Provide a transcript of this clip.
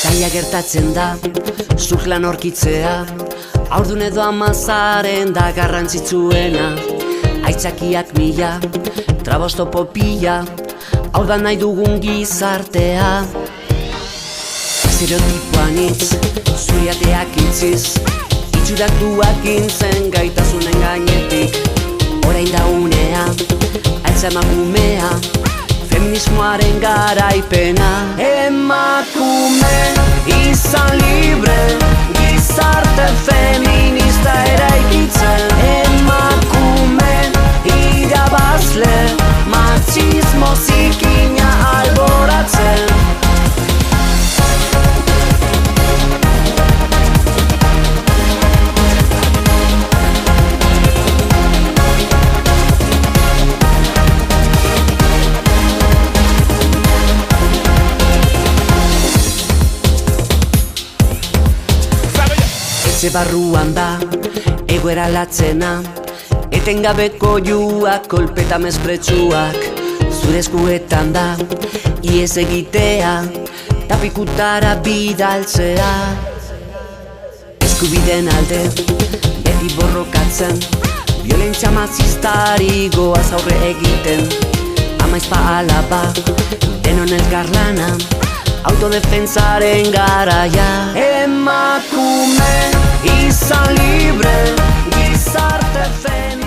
Zaila gertatzen da, zuk lan aurkitzea, haurdun edo amazaren da garrantzitsuena. Aitzakiak mila, trabostopo pila, hau da nahi dugun gizartea. Estereotipoan hitz, zuriateak itziz, itxurak duakintzen gaitasunen gainetik. Orain da unea, altza emakumea, feminismoaren garaipena. Emakume izan libre, gizarte feminista eraikitzen. Emakume irabazle, matxismo zikina alboratzen. Etxe barruan da, egoera latzena, etengabeko juak, kolpeta mespretsuak. Zure eskuetan da, iez egitea, tapikutara bidaltzea. Eskubideen alde, beti borrokatzen, violentzia matxistari goaz aurre egiten. Amaizpa alaba, denon elkarlana, autodefentzaren garaia. Emakume izan libre, gizarte feminista.